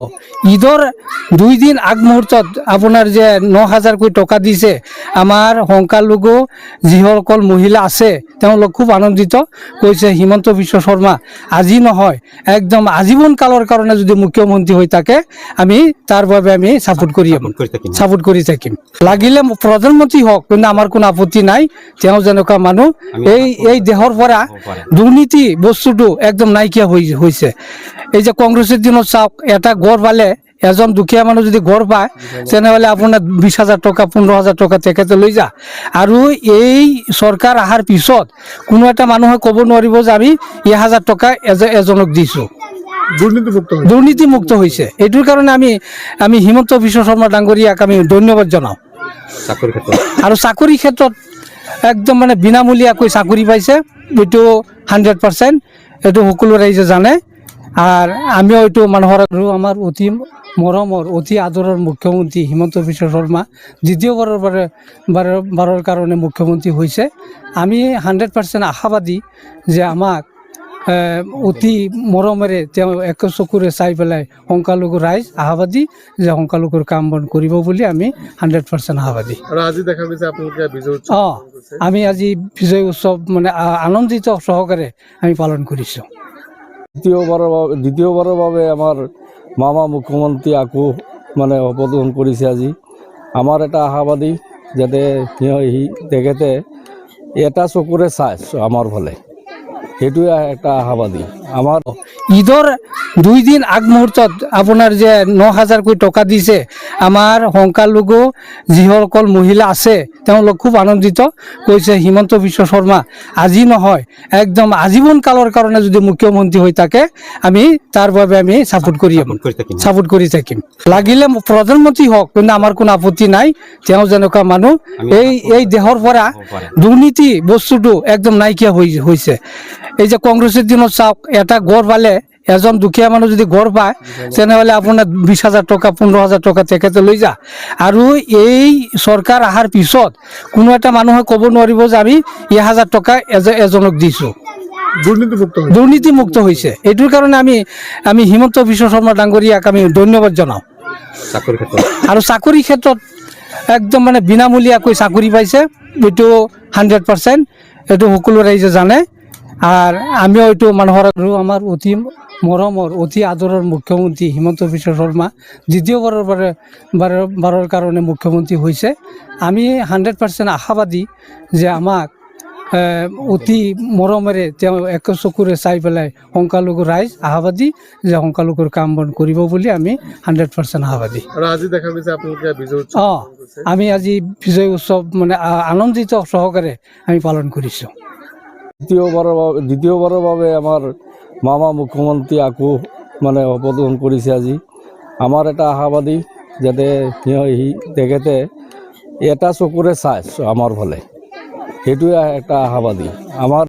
ঈদৰ 2 দিন আগ মুহূৰ্তত আপোনাৰ যে 9,000 কোটি টকা দিছে আমাৰ সংখ্যালঘু যিসকল মহিলা আছে তেওঁলোক খুব আনন্দিত কৈছে হিমন্ত বিশ্ব শৰ্মা আজি নহয় একদম আজীবন কালৰ কাৰণে যদি মুখ্যমন্ত্ৰী হৈ থাকে আমি তাৰ বাবে আমি সাপোৰ্ট কৰি থাকিম লাগিলে প্ৰধানমন্ত্ৰী হওক কিন্তু আমাৰ কোনো আপত্তি নাই তেওঁ যেনেকুৱা মানুহ এই দেহৰ পৰা দুৰ্নীতি বস্তুটো একদম নাইকিয়া হৈছে এই যে কংগ্ৰেছৰ দিনত চাওক এটা গড় পালে এজন দুখীয়া মানুহ যদি গড় পায় তেনেহ'লে আপোনাৰ 20,000 টকা 15,000 টকা তেখেতে লৈ যা আৰু এই চৰকাৰ অহাৰ পিছত কোনো এটা মানুহে ক'ব নোৱাৰিব যে আমি 1,000 টকা এজনক দিছোঁ দুৰ্নীতিমুক্ত হৈছে এইটোৰ কাৰণে আমি হিমন্ত বিশ্ব শৰ্মা ডাঙৰীয়াক আমি ধন্যবাদ জনাওঁ আৰু চাকৰি ক্ষেত্ৰত একদম মানে বিনামূলীয়াকৈ চাকৰি পাইছে এইটো 100% এইটো সকলো ৰাইজে জানে আৰ আমিও এইটো মানুহৰ আৰু আমাৰ অতি মৰমৰ অতি আদৰৰ মুখ্যমন্ত্ৰী হিমন্ত বিশ্ব শৰ্মা দ্বিতীয়বাৰৰ কাৰণে মুখ্যমন্ত্ৰী হৈছে আমি 100% আশাবাদী যে আমাক অতি মৰমেৰে তেওঁ এক চকুৰে চাই পেলাই সংখ্যালঘু ৰাইজ আশাবাদী যে সংখ্যালঘুৰ কাম বন কৰিব বুলি আমি 100% আশাবাদী আৰু আজি দেখা গৈছে আপোনালোকে বিজয় উৎসৱ আমি আজি বিজয় উৎসৱ মানে আনন্দিত সহকাৰে আমি পালন কৰিছোঁ দ্বিতীয়বাৰৰ বাবে আমাৰ মামা মুখ্যমন্ত্ৰী আকৌ মানে শপত গ্ৰহণ কৰিছে আজি আমাৰ এটা আশাবাদী যাতে তেখেতে এটা চকুৰে চাই আমাৰ ফালে সেইটোৱে একটা আশাবাদী আমাৰ ঈদৰ 2 দিন আগ মুহূৰ্তত আপোনাৰ যে 9,000 কোটি টকা দিছে আমাৰ সংখ্যালঘু যিসকল মহিলা আছে তেওঁলোক খুব আনন্দিত কৈছে হিমন্ত বিশ্ব শৰ্মা আজি নহয় একদম আজীবন কালৰ কাৰণে যদি মুখ্যমন্ত্ৰী হৈ থাকে আমি তাৰ বাবে আমি সাপোৰ্ট কৰি থাকিম লাগিলে প্ৰধানমন্ত্ৰী হওক কিন্তু আমাৰ কোনো আপত্তি নাই তেওঁ যেনেকুৱা মানুহ এই দেহৰ পৰা দুৰ্নীতি বস্তুটো একদম নাইকিয়া হৈছে এই যে কংগ্ৰেছৰ দিনত চাওক এটা গড় পালে এজন দুখীয়া মানুহ যদি গড় পায় তেনেহ'লে আপোনাৰ 20,000 টকা 15,000 টকা তেখেতে লৈ যা আৰু এই চৰকাৰ অহাৰ পিছত কোনো এটা মানুহে ক'ব নোৱাৰিব যে আমি 1,000 টকা এজনক দিছোঁ দুৰ্নীতিমুক্ত হৈছে এইটোৰ কাৰণে আমি হিমন্ত বিশ্ব শৰ্মা ডাঙৰীয়াক আমি ধন্যবাদ জনাওঁ আৰু চাকৰি ক্ষেত্ৰত একদম মানে বিনামূলীয়াকৈ চাকৰি পাইছে এইটো 100% এইটো সকলো ৰাইজে জানে আৰ আমিও এইটো মানুহৰ আৰু আমাৰ অতি মৰমৰ অতি আদৰৰ মুখ্যমন্ত্ৰী হিমন্ত বিশ্ব শৰ্মা দ্বিতীয়বাৰৰ কাৰণে মুখ্যমন্ত্ৰী হৈছে আমি 100% আশাবাদী যে আমাক অতি মৰমেৰে তেওঁ এক চকুৰে চাই পেলাই সংখ্যালঘু ৰাইজ আশাবাদী যে সংখ্যালঘুৰ কাম বন কৰিব বুলি আমি 100% আশাবাদী আৰু আজি দেখা গৈছে আপোনালোকে বিজয় উৎসৱ আমি আজি বিজয় উৎসৱ মানে আনন্দিত সহকাৰে আমি পালন কৰিছোঁ দ্বিতীয়বাৰৰ বাবে আমাৰ মামা মুখ্যমন্ত্ৰী আকৌ মানে শপত গ্ৰহণ কৰিছে আজি আমাৰ এটা আশাবাদী যাতে তেখেতে এটা চকুৰে চাই আমাৰ ফালে সেইটোৱে একটা আশাবাদী আমাৰ